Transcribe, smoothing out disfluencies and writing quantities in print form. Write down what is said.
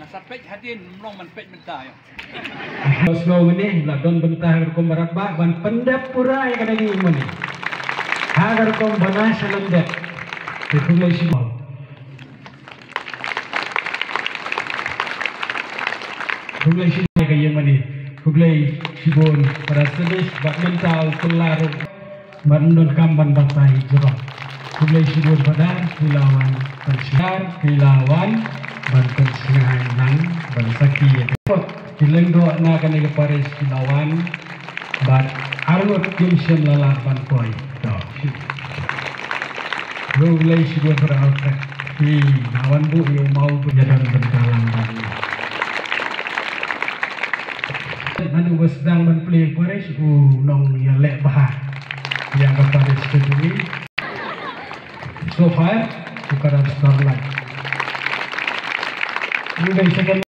sapek hadin mlong man pek mentah yo. Slow ini ladon bentah kom baraba ban pendap pura yang ada di ini. Agar kom banas landet. Kuglay sibol. Kuglay sibol kayo mani. Kuglay sibol para sedis bak mental kelar bandon kamban batay jero. Kuglay sibol pada kilawan persiar kilawan banten sengahan nang bansaki. Kilendo na kanay pares kilawan bat argot junction lalaban koy. Kuglay sibol para alka. Nawan bu yung mau berjalan bentalang bani. Anu sedang menplay pares nong ya lek bah yang pares kedui. So far bukan starlight. Ini second